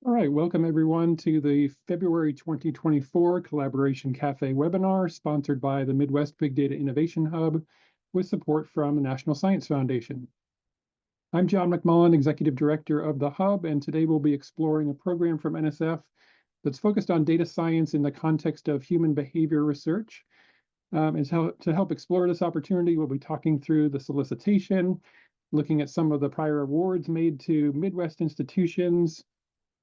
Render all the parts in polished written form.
All right, welcome everyone to the February 2024 Collaboration Cafe webinar sponsored by the Midwest Big Data Innovation Hub with support from the National Science Foundation. I'm John MacMullen, Executive Director of the Hub, and today we'll be exploring a program from NSF that's focused on data science in the context of human behavior research. And to help explore this opportunity, we'll be talking through the solicitation, looking at some of the prior awards made to Midwest institutions,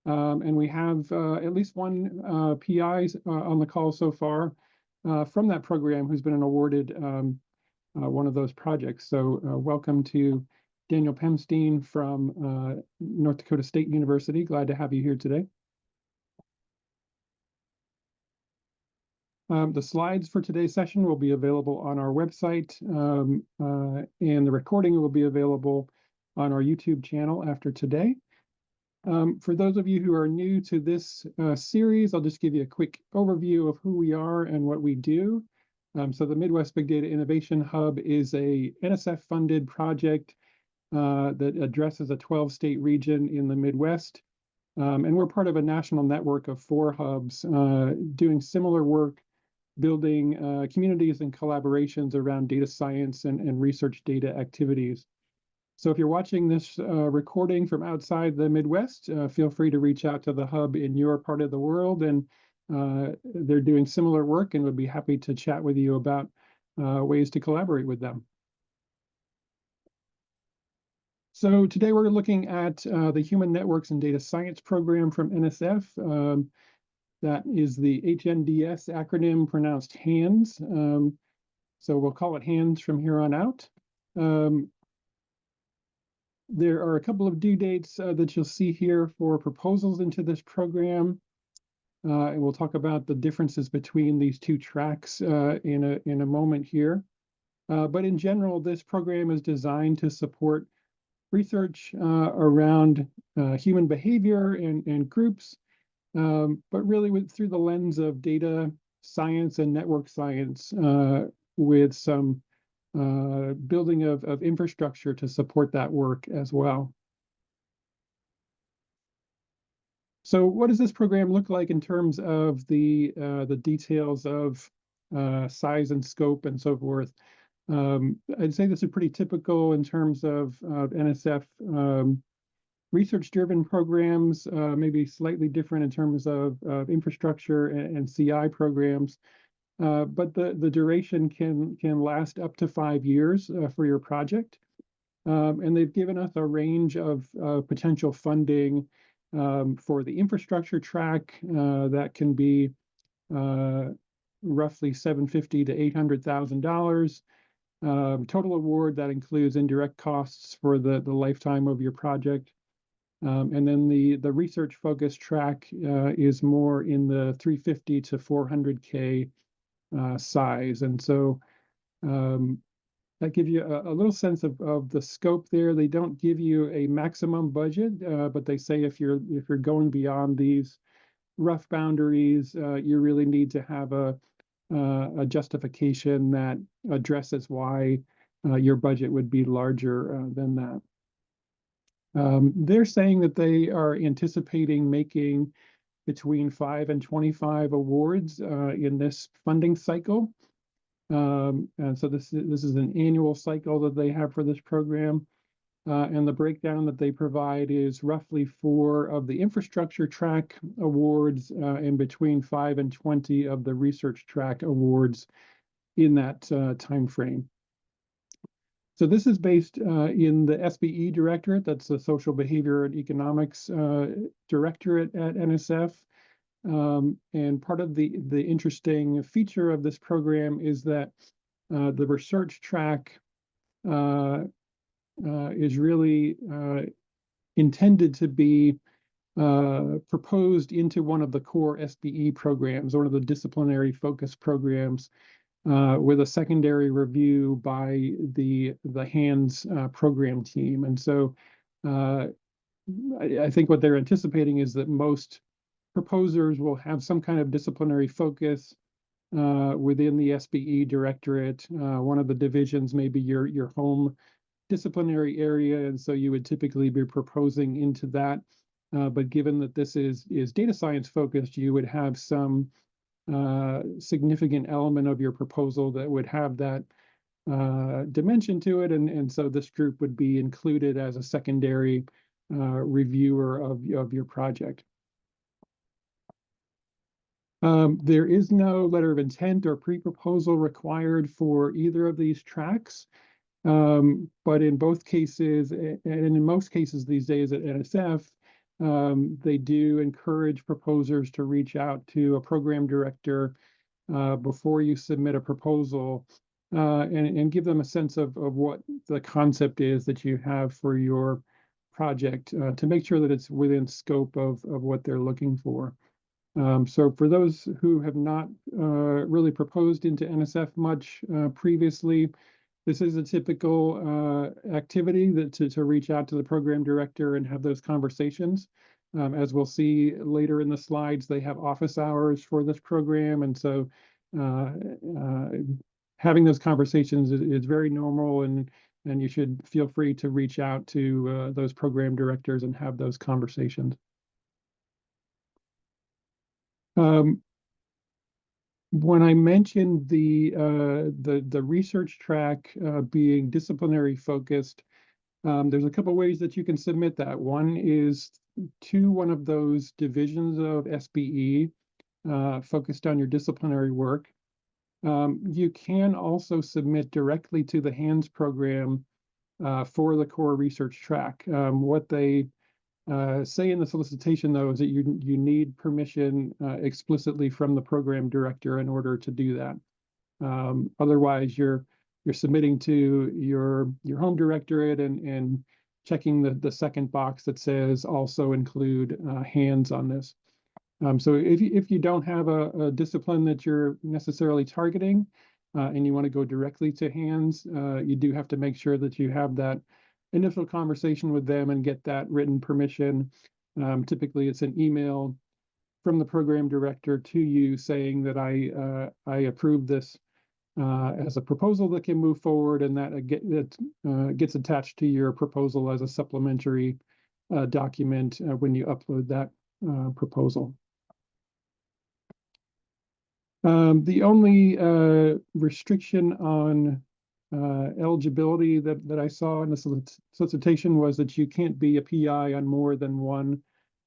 and we have at least one PI on the call so far from that program who's been awarded one of those projects. So welcome to Daniel Pemstein from North Dakota State University. Glad to have you here today. The slides for today's session will be available on our website, and the recording will be available on our YouTube channel after today. For those of you who are new to this series, I'll just give you a quick overview of who we are and what we do. So the Midwest Big Data Innovation Hub is a NSF-funded project that addresses a 12-state region in the Midwest. And we're part of a national network of 4 hubs doing similar work, building communities and collaborations around data science and research data activities. So if you're watching this recording from outside the Midwest, feel free to reach out to the Hub in your part of the world, and they're doing similar work and would be happy to chat with you about ways to collaborate with them. So today we're looking at the Human Networks and Data Science program from NSF. That is the HNDS acronym, pronounced HANDS. So we'll call it HANDS from here on out. There are a couple of due dates that you'll see here for proposals into this program. And we'll talk about the differences between these 2 tracks in a moment here. But in general, this program is designed to support research around human behavior and groups, but really through the lens of data science and network science with some building of infrastructure to support that work as well. So what does this program look like in terms of the details of size and scope and so forth? I'd say this is pretty typical in terms of NSF research-driven programs, maybe slightly different in terms of infrastructure and CI programs. But the duration can last up to 5 years for your project. And they've given us a range of potential funding for the infrastructure track that can be roughly $750,000 to $800,000. Total award that includes indirect costs for the lifetime of your project. And then the research focused track is more in the $350,000 to $400,000 size. And so that gives you a little sense of the scope there. They don't give you a maximum budget, but they say if you're going beyond these rough boundaries, you really need to have a justification that addresses why your budget would be larger than that. They're saying that they are anticipating making between 5 and 25 awards in this funding cycle. And so this is an annual cycle that they have for this program. And the breakdown that they provide is roughly 4 of the infrastructure track awards and between 5 and 20 of the research track awards in that time frame. So this is based in the SBE Directorate. That's the Social Behavior and Economics Directorate at NSF. And part of the interesting feature of this program is that the research track is really intended to be proposed into one of the core SBE programs, one of the disciplinary focus programs, with a secondary review by the HANDS program team. And so I think what they're anticipating is that most proposers will have some kind of disciplinary focus within the SBE Directorate. One of the divisions may be your home disciplinary area, and so you would typically be proposing into that But given that this is data science focused, you would have some significant element of your proposal that would have that dimension to it, and so this group would be included as a secondary reviewer of your project. There is no letter of intent or pre-proposal required for either of these tracks, but in both cases, and in most cases these days at NSF, they do encourage proposers to reach out to a program director before you submit a proposal, and give them a sense of what the concept is that you have for your project, to make sure that it's within scope of what they're looking for. So for those who have not really proposed into NSF much previously, this is a typical activity that to reach out to the program director and have those conversations. As we'll see later in the slides, they have office hours for this program, and so having those conversations is very normal, and you should feel free to reach out to those program directors and have those conversations. When I mentioned the research track being disciplinary focused, there's a couple ways that you can submit that. One is to one of those divisions of SBE focused on your disciplinary work. You can also submit directly to the HANDS program for the core research track. What they say in the solicitation, though, is that you need permission explicitly from the program director in order to do that. Otherwise, you're submitting to your home directorate and checking the second box that says also include HANDS on this. So if you don't have a discipline that you're necessarily targeting, and you want to go directly to HANDS, you do have to make sure that you have that initial conversation with them and get that written permission. Typically, it's an email from the program director to you saying that I approve this as a proposal that can move forward, and that gets attached to your proposal as a supplementary document when you upload that proposal. The only restriction on eligibility that I saw in the solicitation was that you can't be a PI on more than one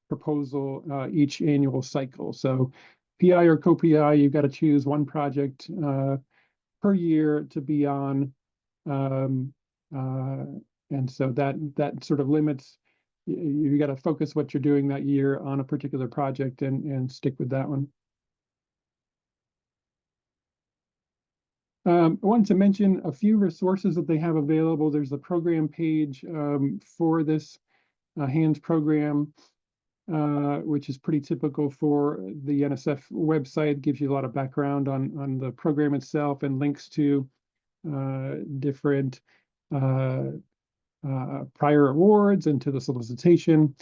proposal each annual cycle. So PI or co-PI, you've got to choose one project per year to be on. And so that sort of limits, you got to focus what you're doing that year on a particular project and stick with that one. I wanted to mention a few resources that they have available. There's the program page for this HANDS program, which is pretty typical for the NSF website. It gives you a lot of background on the program itself and links to different prior awards and to the solicitation.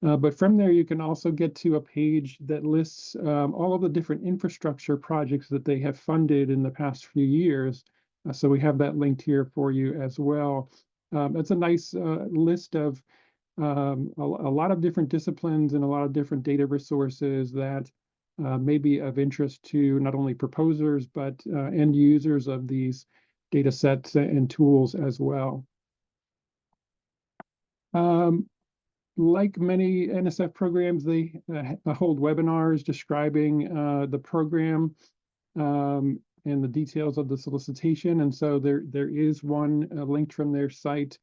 But from there, you can also get to a page that lists all of the different infrastructure projects that they have funded in the past few years. So we have that linked here for you as well. It's a nice list of a lot of different disciplines and a lot of different data resources that may be of interest to not only proposers, but end users of these data sets and tools as well. Like many NSF programs, they hold webinars describing the program and the details of the solicitation. And so there is one linked from their site.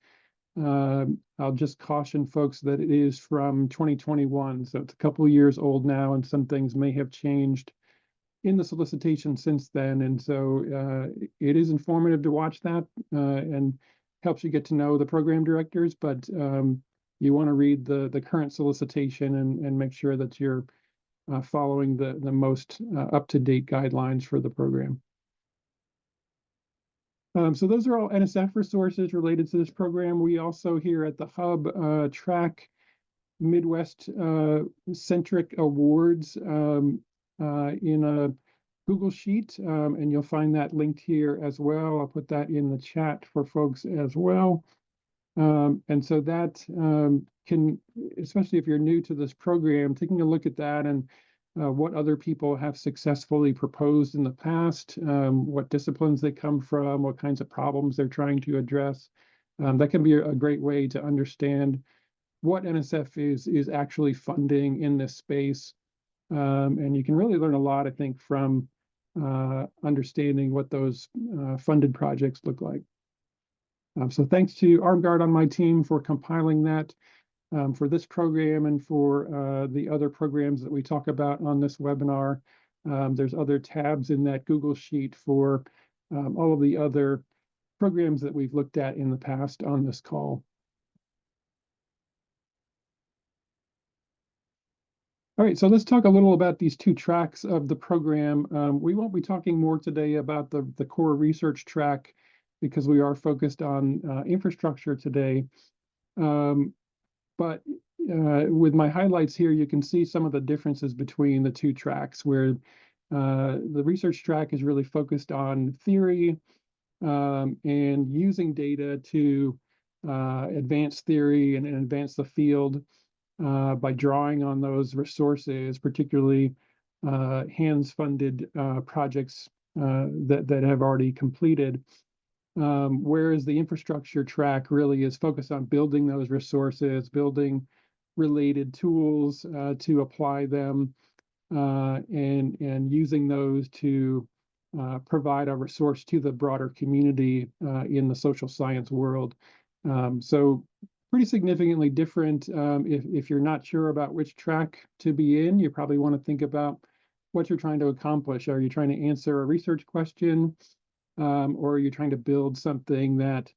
I'll just caution folks that it is from 2021. So it's a couple of years old now, and some things may have changed in the solicitation since then. And so it is informative to watch that and helps you get to know the program directors, but you want to read the current solicitation and make sure that you're following the most up-to-date guidelines for the program. So those are all NSF resources related to this program. We also here at the Hub track Midwest centric awards in a Google Sheet, and you'll find that linked here as well. I'll put that in the chat for folks as well. And so that can, especially if you're new to this program, taking a look at that and what other people have successfully proposed in the past, what disciplines they come from, what kinds of problems they're trying to address. That can be a great way to understand what NSF is actually funding in this space. And you can really learn a lot, I think, from understanding what those funded projects look like. So thanks to ArmGuard on my team for compiling that for this program and for the other programs that we talk about on this webinar. There's other tabs in that Google Sheet for all of the other programs that we've looked at in the past on this call. All right, so let's talk a little about these two tracks of the program. We won't be talking more today about the core research track because we are focused on infrastructure today. But with my highlights here, you can see some of the differences between the two tracks, where the research track is really focused on theory and using data to advance theory and advance the field by drawing on those resources, particularly HANDS-funded projects that have already completed. Whereas the infrastructure track really is focused on building those resources, building related tools to apply them, and using those to provide a resource to the broader community in the social science world. So pretty significantly different. If you're not sure about which track to be in, you probably want to think about what you're trying to accomplish. Are you trying to answer a research question? Or are you trying to build something that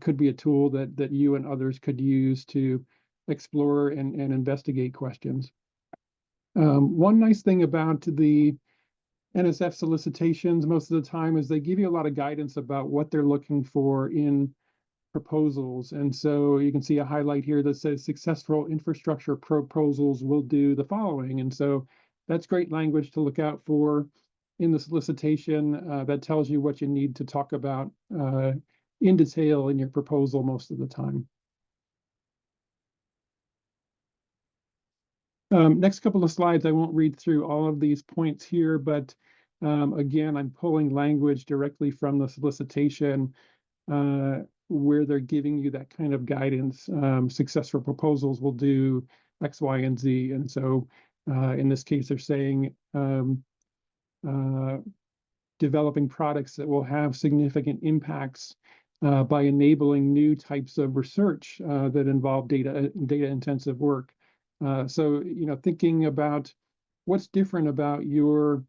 could be a tool that you and others could use to explore and investigate questions? One nice thing about the NSF solicitations most of the time is they give you a lot of guidance about what they're looking for in proposals. And so you can see a highlight here that says successful infrastructure proposals will do the following. And so that's great language to look out for in the solicitation. That tells you what you need to talk about in detail in your proposal most of the time. Next couple of slides, I won't read through all of these points here, but again, I'm pulling language directly from the solicitation where they're giving you that kind of guidance. Successful proposals will do X, Y, and Z. And so in this case, they're saying developing products that will have significant impacts by enabling new types of research that involve data-intensive work. So, thinking about what's different about your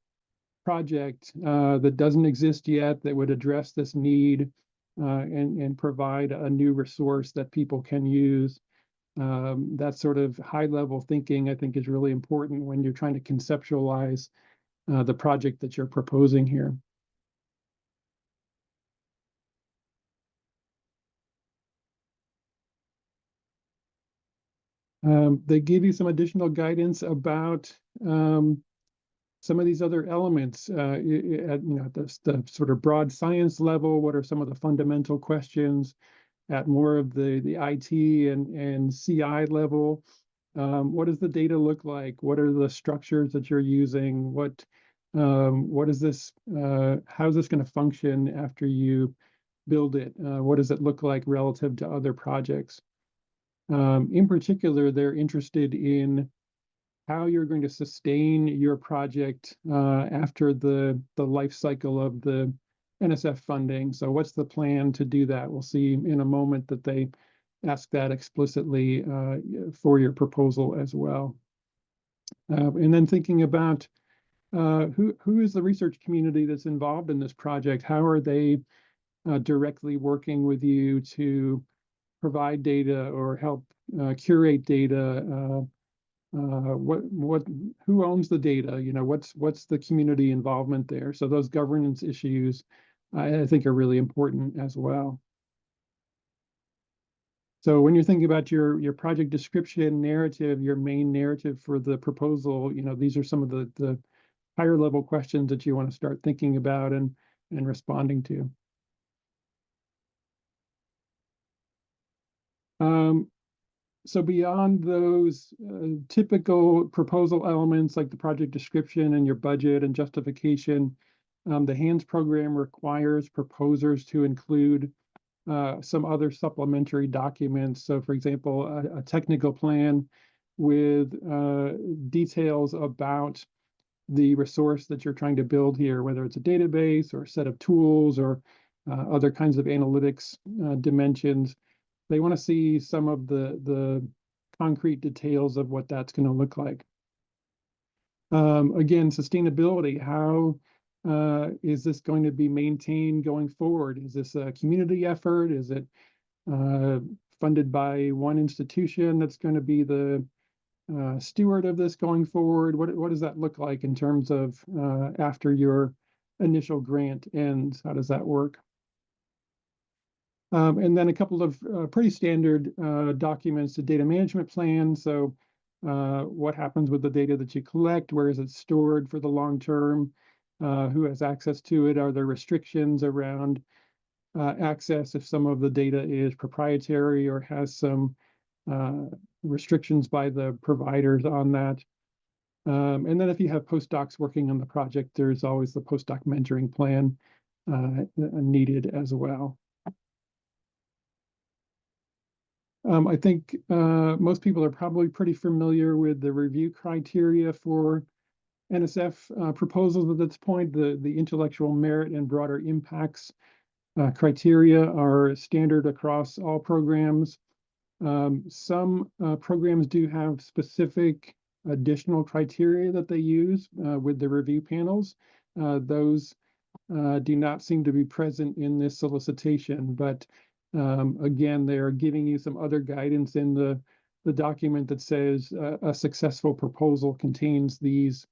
project that doesn't exist yet that would address this need and provide a new resource that people can use. That sort of high-level thinking, I think, is really important when you're trying to conceptualize the project that you're proposing here. They give you some additional guidance about some of these other elements at the sort of broad science level. What are some of the fundamental questions at more of the IT and CI level? What does the data look like? What are the structures that you're using? What is this? How is this going to function after you build it? What does it look like relative to other projects? In particular, they're interested in how you're going to sustain your project after the life cycle of the NSF funding. So what's the plan to do that? We'll see in a moment that they ask that explicitly for your proposal as well. And then thinking about who is the research community that's involved in this project? How are they directly working with you to provide data or help curate data? Who owns the data? What's the community involvement there? So those governance issues, I think, are really important as well. So when you're thinking about your project description narrative, your main narrative for the proposal, these are some of the higher level questions that you want to start thinking about and responding to. So beyond those typical proposal elements like the project description and your budget and justification, the HANDS program requires proposers to include some other supplementary documents. So for example, a technical plan with details about the resource that you're trying to build here, whether it's a database or a set of tools or other kinds of analytics dimensions. They want to see some of the concrete details of what that's going to look like. Again, sustainability, how is this going to be maintained going forward? Is this a community effort? Is it funded by one institution that's going to be the steward of this going forward? What does that look like in terms of after your initial grant ends? How does that work? And then a couple of pretty standard documents, the data management plan. So what happens with the data that you collect? Where is it stored for the long term? Who has access to it? Are there restrictions around access if some of the data is proprietary or has some restrictions by the providers on that? And then if you have postdocs working on the project, there's always the postdoc mentoring plan needed as well. I think most people are probably pretty familiar with the review criteria for NSF proposals at this point. The intellectual merit and broader impacts criteria are standard across all programs. Some programs do have specific additional criteria that they use with the review panels. Those do not seem to be present in this solicitation, but again, they're giving you some other guidance in the document that says a successful proposal contains these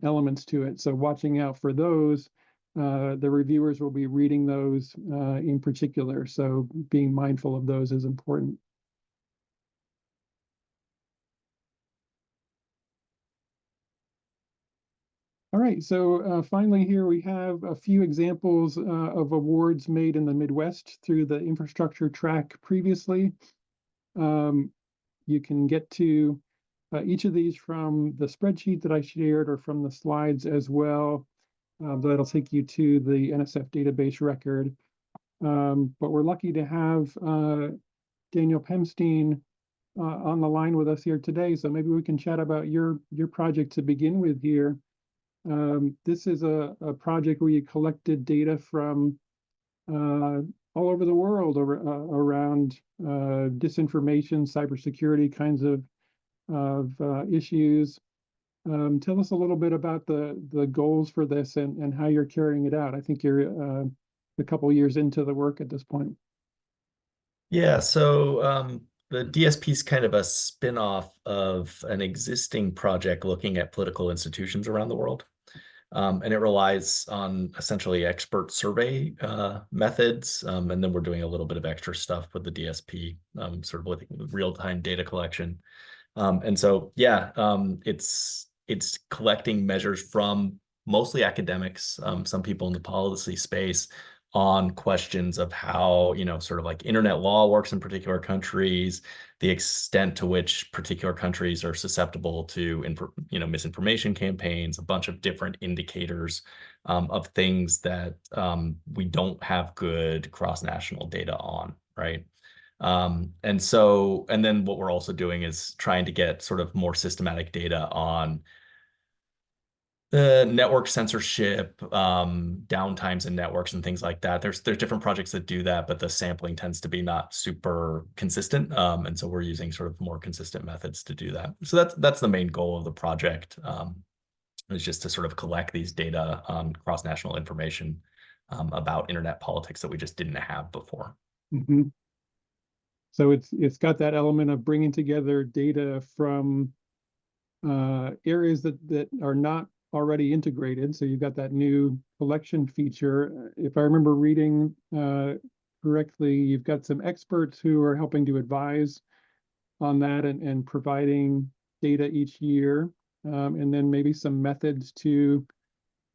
elements to it. So watching out for those, the reviewers will be reading those in particular. So being mindful of those is important. All right, so finally here we have a few examples of awards made in the Midwest through the infrastructure track previously. You can get to each of these from the spreadsheet that I shared or from the slides as well. That'll take you to the NSF database record. But we're lucky to have Daniel Pemstein on the line with us here today. So maybe we can chat about your project to begin with here. This is a project where you collected data from all over the world around disinformation, cybersecurity kinds of issues. Tell us a little bit about the goals for this and how you're carrying it out. I think you're a couple years into the work at this point. Yeah, so the DSP is kind of a spin-off of an existing project looking at political institutions around the world. And it relies on essentially expert survey methods. And then we're doing a little bit of extra stuff with the DSP, sort of with real-time data collection. And so, yeah, it's collecting measures from mostly academics, some people in the policy space, on questions of how, sort of like internet law works in particular countries, the extent to which particular countries are susceptible to, misinformation campaigns, a bunch of different indicators of things that we don't have good cross-national data on, right? And then what we're also doing is trying to get sort of more systematic data on the network censorship, downtimes in networks and things like that. There's different projects that do that, but the sampling tends to be not super consistent. And so we're using sort of more consistent methods to do that. So that's the main goal of the project, is just to sort of collect these data on cross-national information about internet politics that we just didn't have before. Mm-hmm. So it's got that element of bringing together data from areas that are not already integrated. So you've got that new collection feature. If I remember reading correctly, you've got some experts who are helping to advise on that and providing data each year. And then maybe some methods to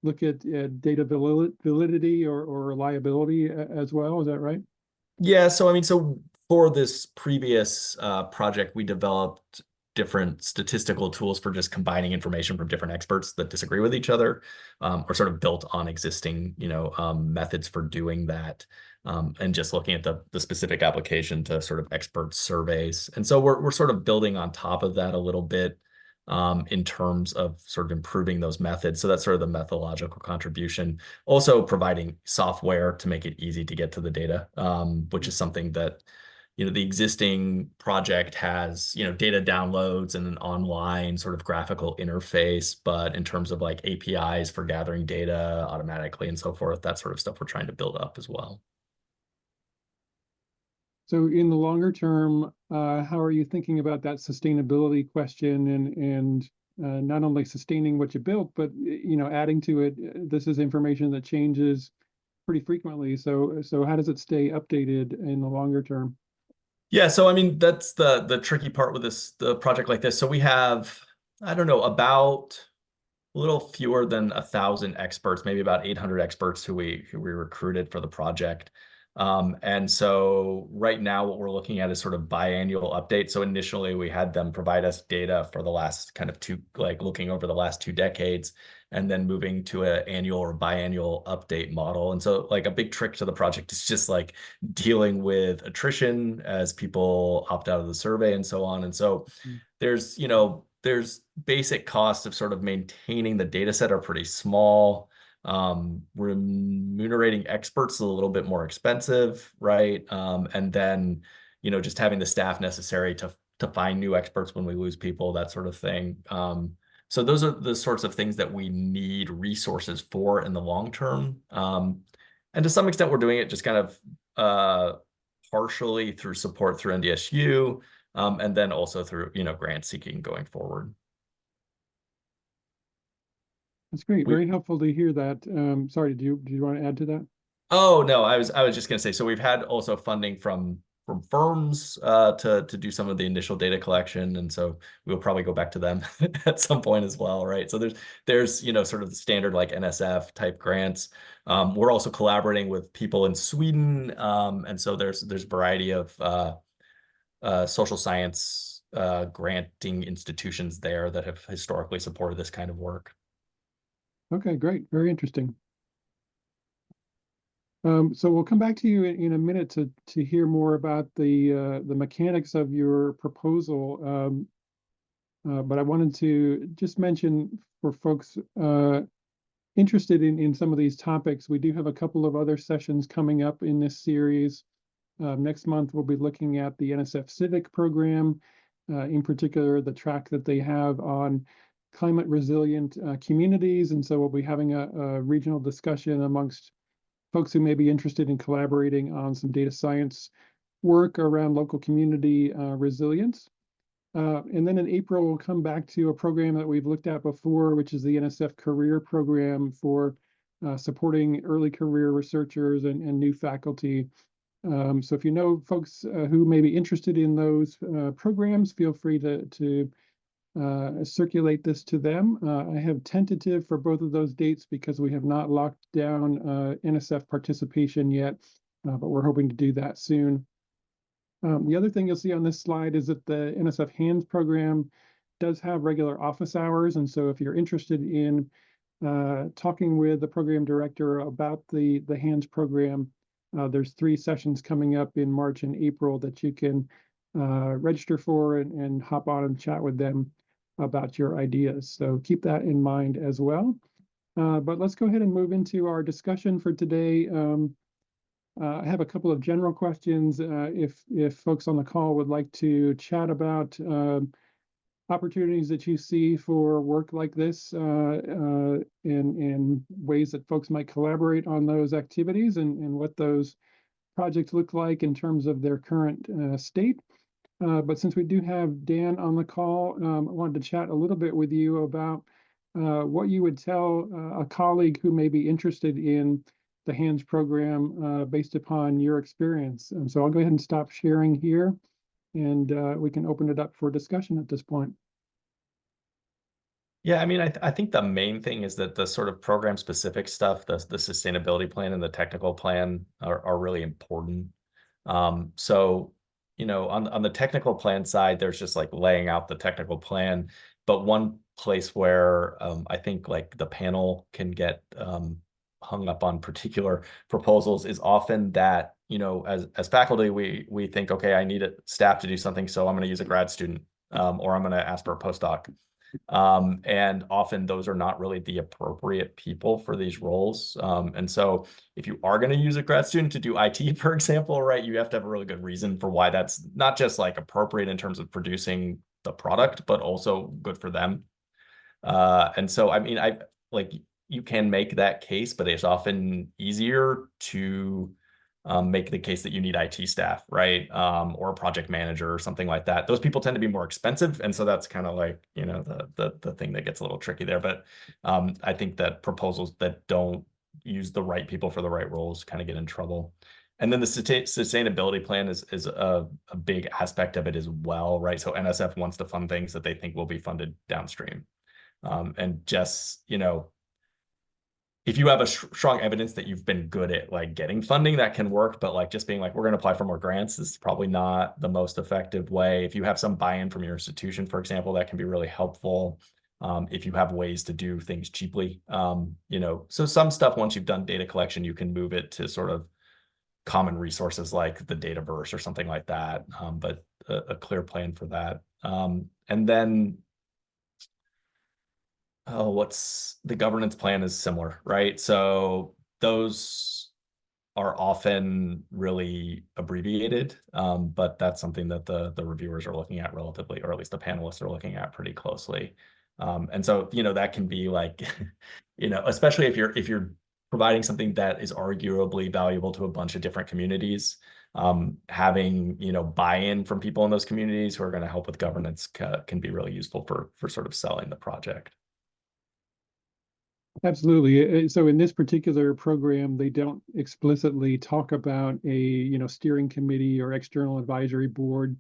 look at data validity or reliability as well. Is that right? Yeah, so I mean, so for this previous project, we developed different statistical tools for just combining information from different experts that disagree with each other, or sort of built on existing, methods for doing that, and just looking at the specific application to sort of expert surveys. And so we're sort of building on top of that a little bit, in terms of sort of improving those methods. So that's sort of the methodological contribution. Also providing software to make it easy to get to the data, which is something that the existing project has, data downloads and an online sort of graphical interface, but in terms of like APIs for gathering data automatically and so forth, that sort of stuff we're trying to build up as well. So in the longer term, how are you thinking about that sustainability question and not only sustaining what you built, but adding to it? This is information that changes pretty frequently. So how does it stay updated in the longer term? Yeah, so I mean that's the tricky part with the project like this. So we have, I don't know, about a little fewer than 1,000 experts, maybe about 800 experts who we recruited for the project. And so right now what we're looking at is sort of biannual updates. So initially we had them provide us data for the last kind of looking over the last 2 decades, and then moving to an annual or biannual update model. And so like a big trick to the project is just like dealing with attrition as people opt out of the survey and so on. And so there's basic costs of sort of maintaining the data set are pretty small. Remunerating experts is a little bit more expensive, right? And then, just having the staff necessary to find new experts when we lose people, that sort of thing. So those are the sorts of things that we need resources for in the long term. And to some extent, we're doing it just kind of partially through support through NDSU, and then also through, grant seeking going forward. That's great. Very helpful to hear that. Sorry, do you want to add to that? Oh, no, I was just going to say, so we've had also funding from firms to do some of the initial data collection, and so we'll probably go back to them at some point as well, right? So there's sort of the standard like NSF type grants. We're also collaborating with people in Sweden, and so there's a variety of social science granting institutions there that have historically supported this kind of work. Okay, great. Very interesting. So we'll come back to you in a minute to hear more about the mechanics of your proposal. But I wanted to just mention for folks interested in some of these topics, we do have a couple of other sessions coming up in this series. Next month, we'll be looking at the NSF Civic program, in particular, the track that they have on climate resilient communities. And so we'll be having a regional discussion amongst folks who may be interested in collaborating on some data science work around local community resilience. And then in April, we'll come back to a program that we've looked at before, which is the NSF Career Program for supporting early career researchers and new faculty. So if you know folks who may be interested in those programs, feel free to circulate this to them. I have tentative for both of those dates because we have not locked down NSF participation yet, but we're hoping to do that soon. The other thing you'll see on this slide is that the NSF Hands program does have regular office hours. And so if you're interested in talking with the program director about the Hands program, there's 3 sessions coming up in March and April that you can register for and hop on and chat with them about your ideas. So keep that in mind as well. But let's go ahead and move into our discussion for today. I have a couple of general questions. If folks on the call would like to chat about opportunities that you see for work like this, and ways that folks might collaborate on those activities, and what those projects look like in terms of their current state. But since we do have Dan on the call, I wanted to chat a little bit with you about what you would tell a colleague who may be interested in the Hands program based upon your experience. And so I'll go ahead and stop sharing here, and we can open it up for discussion at this point. Yeah, I mean, I think the main thing is that the sort of program specific stuff, the sustainability plan and the technical plan are really important. So on the technical plan side, there's just like laying out the technical plan. But one place where I think like the panel can get hung up on particular proposals is often that, as faculty, we think, okay, I need a staff to do something, so I'm going to use a grad student, or I'm going to ask for a postdoc. And often those are not really the appropriate people for these roles. And so if you are going to use a grad student to do IT, for example, right, you have to have a really good reason for why that's not just like appropriate in terms of producing the product, but also good for them. And so, I mean, you can make that case, but it's often easier to make the case that you need IT staff, right? Or a project manager or something like that. Those people tend to be more expensive. And so that's kind of like, the thing that gets a little tricky there. But I think that proposals that don't use the right people for the right roles kind of get in trouble. And then the sustainability plan is a big aspect of it as well, right? So NSF wants to fund things that they think will be funded downstream. And just, if you have a strong evidence that you've been good at like getting funding, that can work. But like just being like, we're going to apply for more grants is probably not the most effective way. If you have some buy-in from your institution, for example, that can be really helpful. If you have ways to do things cheaply, so some stuff, once you've done data collection, you can move it to sort of common resources like the Dataverse or something like that. But a clear plan for that. And then what's the governance plan is similar, right? So those are often really abbreviated, but that's something that the reviewers are looking at relatively, or at least the panelists are looking at pretty closely. And so, that can be like, especially if you're providing something that is arguably valuable to a bunch of different communities, having, buy-in from people in those communities who are going to help with governance can be really useful for sort of selling the project. Absolutely. So in this particular program, they don't explicitly talk about a, steering committee or external advisory board,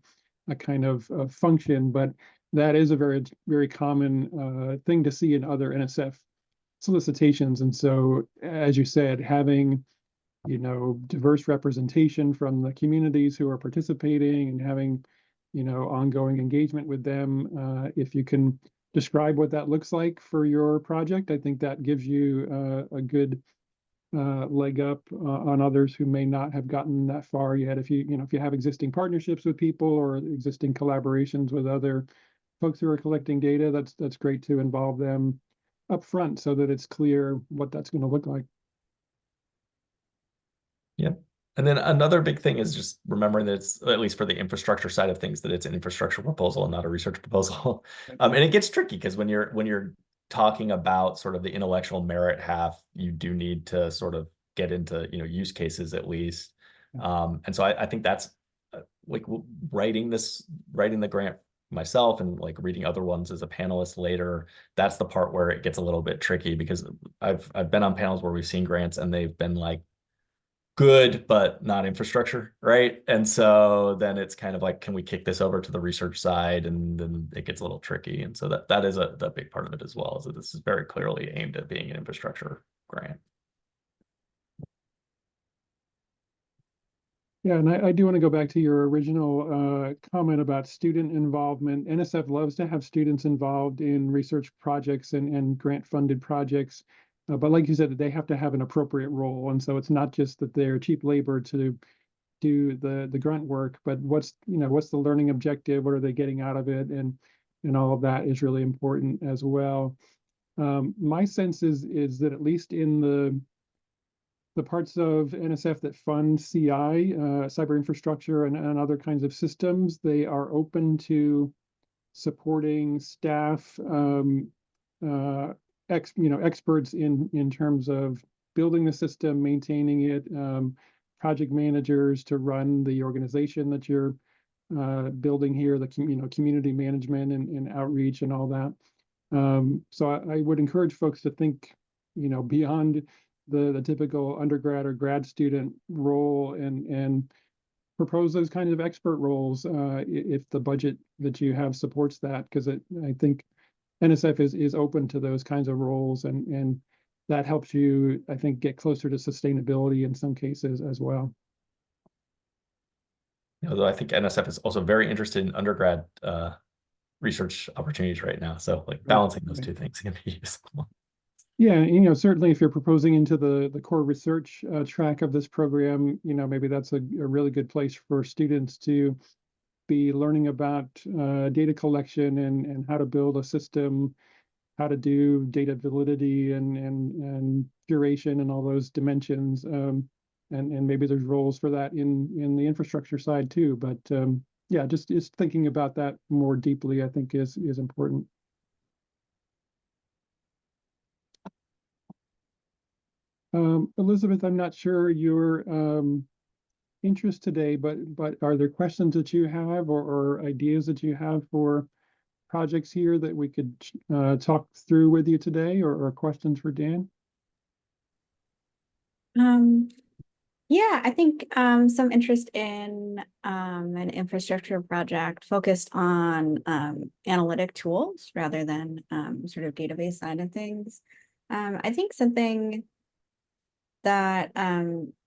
a kind of function, but that is a very, very common thing to see in other NSF solicitations. And so, as you said, having, diverse representation from the communities who are participating and having, ongoing engagement with them, if you can describe what that looks like for your project, I think that gives you a good leg up on others who may not have gotten that far yet. If you have existing partnerships with people or existing collaborations with other folks who are collecting data, that's great to involve them up front so that it's clear what that's going to look like. Yep. And then another big thing is just remembering that it's, at least for the infrastructure side of things, that it's an infrastructure proposal and not a research proposal. And it gets tricky because when you're talking about sort of the intellectual merit half, you do need to sort of get into, use cases at least. And so I think that's like writing the grant myself and like reading other ones as a panelist later, that's the part where it gets a little bit tricky, because I've been on panels where we've seen grants and they've been like good, but not infrastructure, right? And so then it's kind of like, can we kick this over to the research side? And then it gets a little tricky. And so that is the big part of it as well, is that this is very clearly aimed at being an infrastructure grant. Yeah, and I do want to go back to your original comment about student involvement. NSF loves to have students involved in research projects and grant-funded projects. But like you said, they have to have an appropriate role. And so it's not just that they're cheap labor to do the grunt work, but what's the learning objective? What are they getting out of it? And all of that is really important as well. My sense is that at least in the parts of NSF that fund CI, cyber infrastructure and other kinds of systems, they are open to supporting staff, experts in terms of building the system, maintaining it, project managers to run the organization that you're building here, the community management and outreach and all that. So I would encourage folks to think, beyond the typical undergrad or grad student role and propose those kinds of expert roles if the budget that you have supports that, because I think NSF is open to those kinds of roles, and that helps you, I think, get closer to sustainability in some cases as well. Although I think NSF is also very interested in undergrad research opportunities right now. So like balancing those two things can be useful. Yeah, certainly if you're proposing into the core research track of this program, maybe that's a really good place for students to be learning about data collection and how to build a system, how to do data validity and curation and all those dimensions. And maybe there's roles for that in the infrastructure side too. But yeah, just thinking about that more deeply, I think is important. Elizabeth, I'm not sure your interest today, but are there questions that you have or ideas that you have for projects here that we could talk through with you today, or questions for Dan? Yeah, I think some interest in an infrastructure project focused on analytic tools rather than sort of database side of things. I think something that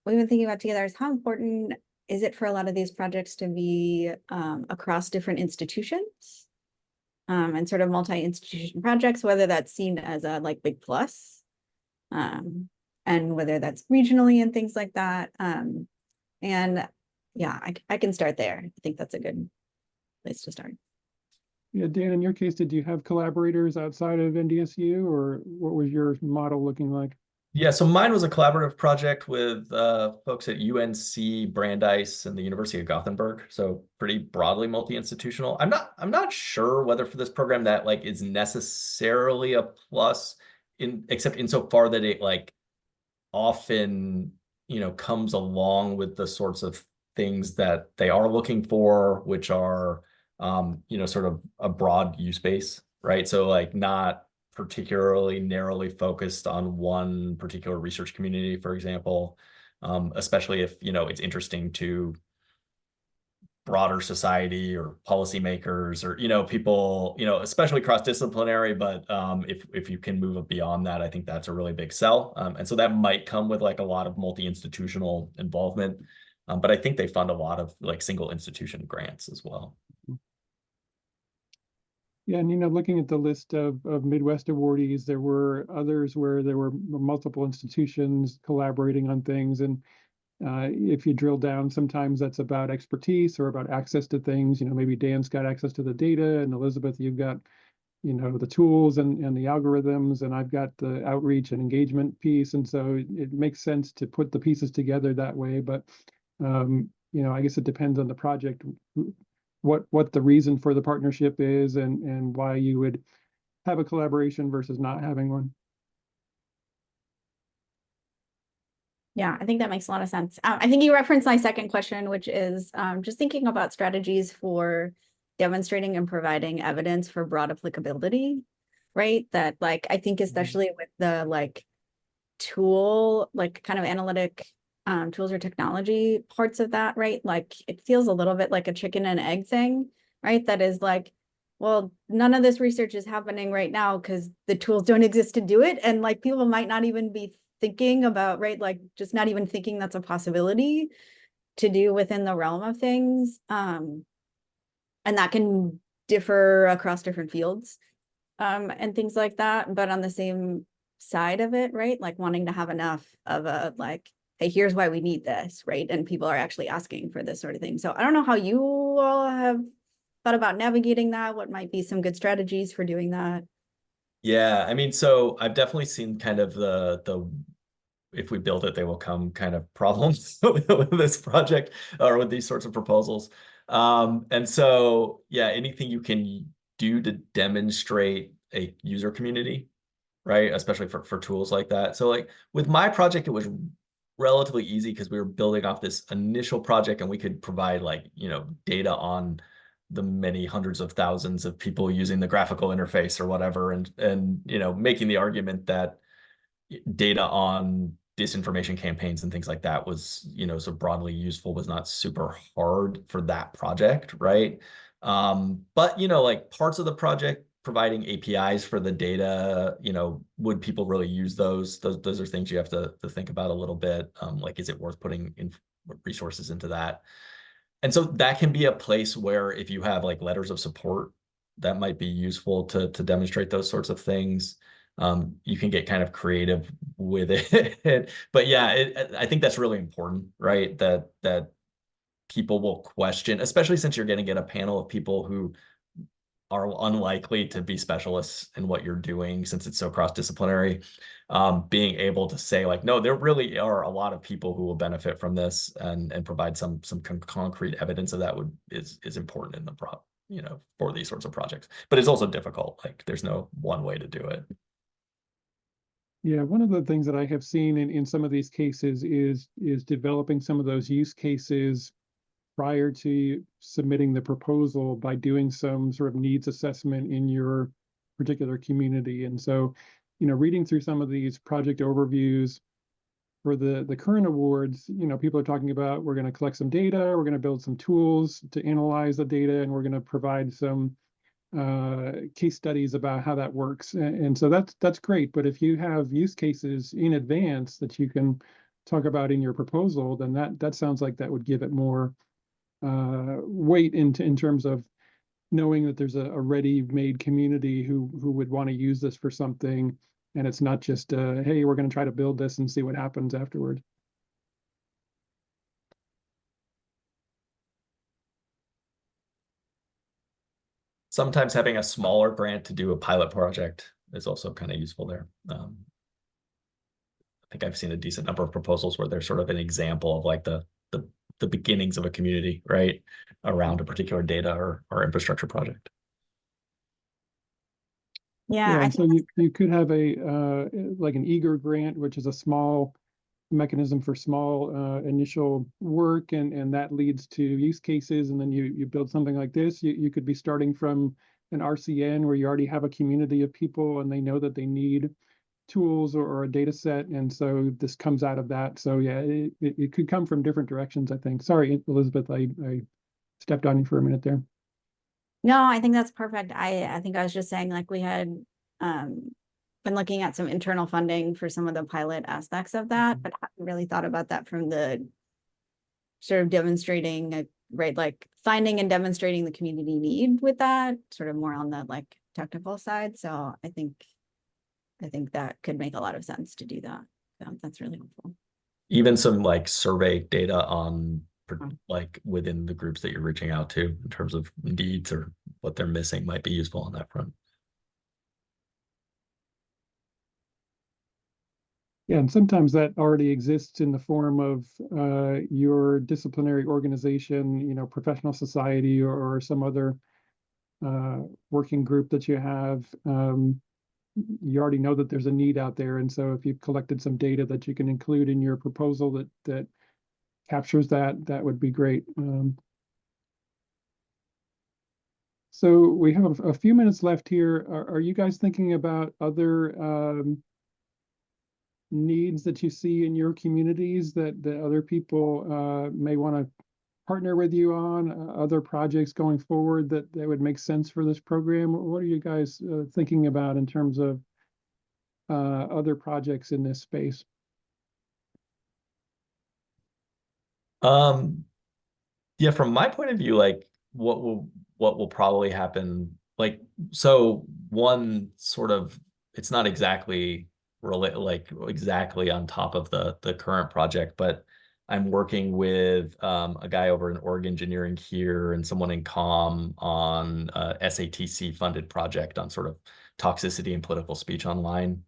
we've been thinking about together is how important is it for a lot of these projects to be across different institutions and sort of multi-institution projects, whether that's seen as a like big plus. And whether that's regionally and things like that. And yeah, I can start there. I think that's a good place to start. Yeah, Dan, in your case, did you have collaborators outside of NDSU, or what was your model looking like? Yeah, so mine was a collaborative project with folks at UNC, Brandeis, and the University of Gothenburg. So pretty broadly multi-institutional. I'm not sure whether for this program that like is necessarily a plus except insofar that it like often, comes along with the sorts of things that they are looking for, which are, sort of a broad use base, right? So like not particularly narrowly focused on one particular research community, for example, especially if, it's interesting to broader society or policymakers or people especially cross-disciplinary, but if you can move it beyond that, I think that's a really big sell, and so that might come with like a lot of multi-institutional involvement, but I think they fund a lot of like single institution grants as well. Yeah, and looking at the list of Midwest awardees, there were others where there were multiple institutions collaborating on things, and if you drill down, sometimes that's about expertise or about access to things. Maybe Dan's got access to the data, and Elizabeth, you've got, the tools and the algorithms, and I've got the outreach and engagement piece. And so it makes sense to put the pieces together that way. But, I guess it depends on the project, what the reason for the partnership is and why you would have a collaboration versus not having one. Yeah, I think that makes a lot of sense. I think you referenced my second question, which is just thinking about strategies for demonstrating and providing evidence for broad applicability, right? That like, I think especially with the like tool, like kind of analytic tools or technology parts of that, right? Like it feels a little bit like a chicken and egg thing, right? That is like, well, none of this research is happening right now because the tools don't exist to do it. And like people might not even be thinking about, right? Like just not even thinking that's a possibility to do within the realm of things. And that can differ across different fields and things like that. But on the same side of it, right? Like wanting to have enough of a like, hey, here's why we need this, right? And people are actually asking for this sort of thing. So I don't know how you all have thought about navigating that. What might be some good strategies for doing that? Yeah, I mean, so I've definitely seen kind of the if we build it, they will come kind of problems with this project or with these sorts of proposals. And so, yeah, anything you can do to demonstrate a user community, right? Especially for tools like that. So like with my project, it was relatively easy because we were building off this initial project and we could provide like, data on the many hundreds of thousands of people using the graphical interface or whatever. And making the argument that data on disinformation campaigns and things like that was, so broadly useful was not super hard for that project, right? But, like parts of the project providing APIs for the data, would people really use those? Those are things you have to think about a little bit. Like, is it worth putting in resources into that? And so that can be a place where if you have like letters of support, that might be useful to demonstrate those sorts of things. You can get kind of creative with it. But yeah, I think that's really important, right? That people will question, especially since you're going to get a panel of people who are unlikely to be specialists in what you're doing since it's so cross-disciplinary. Being able to say like, no, there really are a lot of people who will benefit from this and provide some concrete evidence of that is important in the for these sorts of projects. But it's also difficult. Like there's no one way to do it. Yeah, one of the things that I have seen in some of these cases is developing some of those use cases prior to submitting the proposal by doing some sort of needs assessment in your particular community. And so, reading through some of these project overviews for the current awards, people are talking about, we're going to collect some data, we're going to build some tools to analyze the data, and we're going to provide some case studies about how that works. And so that's great. But if you have use cases in advance that you can talk about in your proposal, then that sounds like that would give it more weight in terms of knowing that there's a ready-made community who would want to use this for something, and it's not just hey, we're going to try to build this and see what happens afterward. Sometimes having a smaller grant to do a pilot project is also kind of useful there. I think I've seen a decent number of proposals where there's sort of an example of like the beginnings of a community, right, around a particular data or infrastructure project. Yeah, I and so think you could have a like an eager grant, which is a small mechanism for small initial work, and that leads to use cases, and then you build something like this. You could be starting from an RCN where you already have a community of people and they know that they need tools or a data set, and so this comes out of that. So yeah, it could come from different directions, I think. Sorry, Elizabeth, I stepped on you for a minute there. No, I think that's perfect. I think I was just saying like we had been looking at some internal funding for some of the pilot aspects of that, but I hadn't really thought about that from the sort of demonstrating right, like finding and demonstrating the community need with that, sort of more on the like technical side. So I think that could make a lot of sense to do that. So that's really helpful. Even some like survey data on like within the groups that you're reaching out to in terms of needs or what they're missing might be useful on that front. Yeah, and sometimes that already exists in the form of your disciplinary organization, professional society or some other working group that you have. You already know that there's a need out there, and so if you've collected some data that you can include in your proposal that captures that would be great. So we have a few minutes left here. Are you guys thinking about other needs that you see in your communities that other people may want to partner with you on, other projects going forward that would make sense for this program? What are you guys thinking about in terms of other projects in this space? Yeah, from my point of view, like what will probably happen, like, so one sort of, it's not exactly like exactly on top of the current project, but I'm working with a guy over in org engineering here and someone in comm on a SATC funded project on sort of toxicity and political speech online.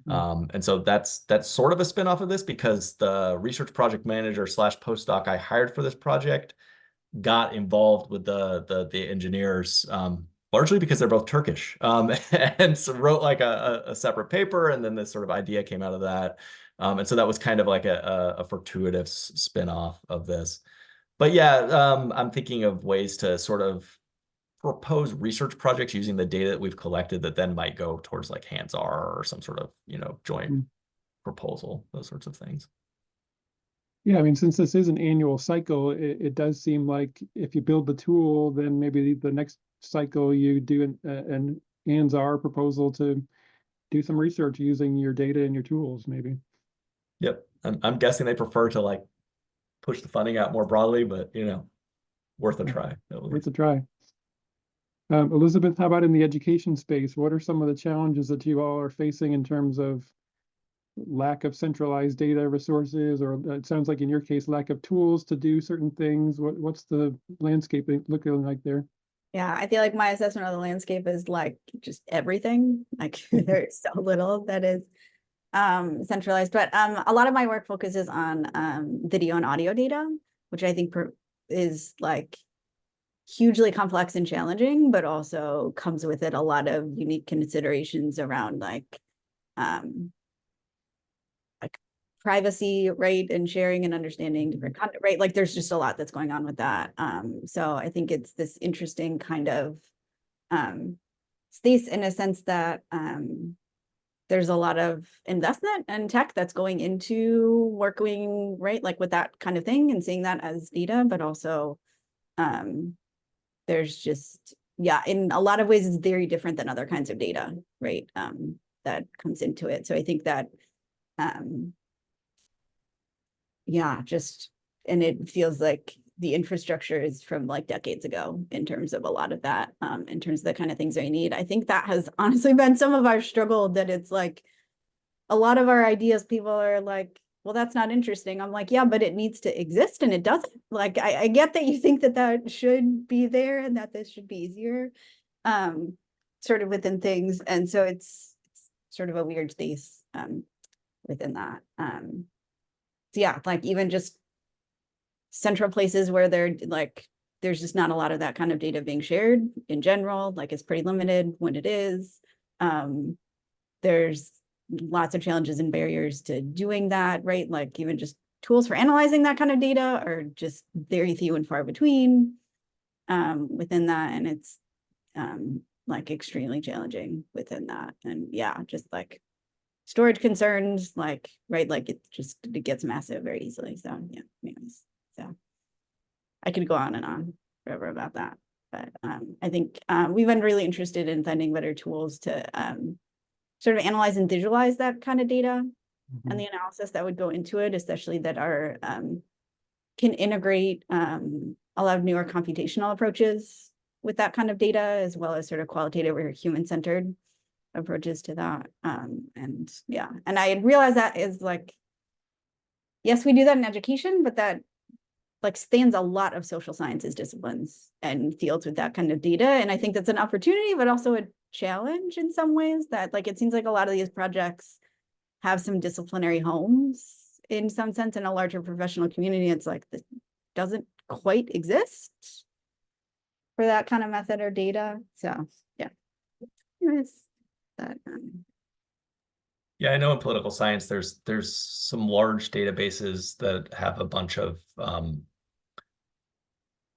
And so that's sort of a spin-off of this because the research project manager / postdoc I hired for this project got involved with the engineers largely because they're both Turkish, and so wrote like a separate paper, and then this sort of idea came out of that. And so that was kind of like a fortuitous spin-off of this. But yeah, I'm thinking of ways to sort of propose research projects using the data that we've collected that then might go towards like hands-on or some sort of, joint proposal, those sorts of things. Yeah, I mean, since this is an annual cycle, it does seem like if you build the tool, then maybe the next cycle you do an hands-on proposal to do some research using your data and your tools, maybe. Yep, I'm guessing they prefer to like push the funding out more broadly, but worth a try. At Worth least. a try. Elizabeth, how about in the education space? What are some of the challenges that you all are facing in terms of lack of centralized data resources, or it sounds like in your case, lack of tools to do certain things? What's the landscape looking like there? Yeah, I feel like my assessment of the landscape is like just everything. Like there's so little that is centralized, but a lot of my work focuses on video and audio data, which I think is like hugely complex and challenging, but also comes with it a lot of unique considerations around like privacy, right, and sharing and understanding different content, right? Like there's just a lot that's going on with that. So I think it's this interesting kind of space in a sense that there's a lot of investment and tech that's going into working, right, like with that kind of thing and seeing that as data, but also there's just, yeah, in a lot of ways it's very different than other kinds of data, right, that comes into it. So I think that yeah, just, and it feels like the infrastructure is from like decades ago in terms of a lot of that, in terms of the kind of things that we need. I think that has honestly been some of our struggle, that it's like a lot of our ideas, people are like, well, that's not interesting. I'm like, yeah, but it needs to exist and it doesn't. Like, I get that you think that that should be there and that this should be easier, sort of within things. And so it's sort of a weird space within that. So yeah, like even just central places where there's just not a lot of that kind of data being shared in general, like it's pretty limited when it is. There's lots of challenges and barriers to doing that, right? Like even just tools for analyzing that kind of data are just very few and far between within that. And it's like extremely challenging within that. And yeah, just like storage concerns, like, right, like it gets massive very easily. So yeah, anyways, so I could go on and on forever about that, but I think we've been really interested in finding better tools to sort of analyze and visualize that kind of data and the analysis that would go into it, especially that are can integrate a lot of newer computational approaches with that kind of data, as well as sort of qualitative or human-centered approaches to that. And yeah, and I had realized that is like, yes, we do that in education, but that like spans a lot of social sciences disciplines and fields with that kind of data. And I think that's an opportunity, but also a challenge in some ways, that like it seems like a lot of these projects have some disciplinary homes in some sense in a larger professional community. It's like this doesn't quite exist for that kind of method or data. So yeah. Anyways, that Yeah, I know in political science, there's some large databases that have a bunch of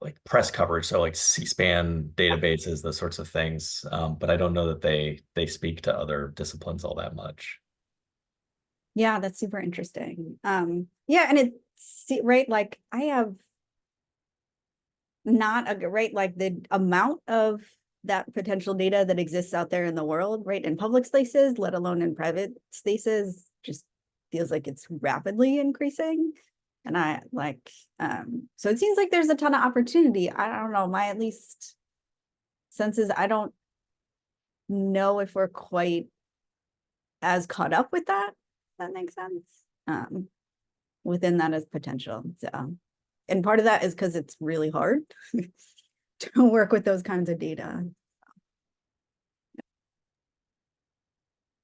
like press coverage, so like C-SPAN databases, those sorts of things. But I don't know that they speak to other disciplines all that much. yeah, that's super interesting. Yeah, and it's right, like I have not a right, like the amount of that potential data that exists out there in the world, right, in public spaces, let alone in private spaces, just feels like it's rapidly increasing. And I like, so it seems like there's a ton of opportunity. I don't know, my at least sense is I don't know if we're quite as caught up with that, if that makes sense, within that as potential. So, and part of that is because it's really hard to work with those kinds of data.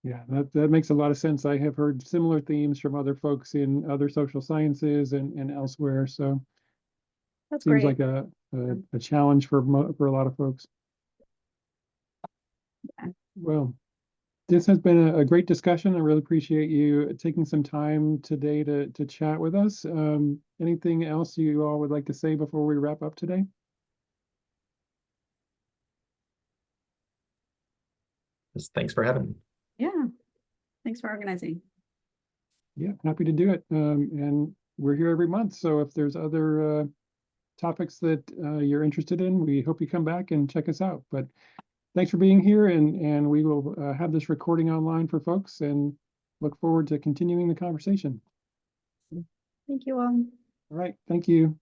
Yeah, that makes a lot of sense. I have heard similar themes from other folks in other social sciences and elsewhere. So That's seems great. like a challenge for a lot of folks. Yeah. Well, this has been a great discussion. I really appreciate you taking some time today to chat with us. Anything else you all would like to say before we wrap up today? Just thanks for having me. Yeah. Thanks for organizing. Yeah, happy to do it. And we're here every month. So if there's other topics that you're interested in, we hope you come back and check us out. But thanks for being here, and we will have this recording online for folks and look forward to continuing the conversation. Thank you all. All right, thank you.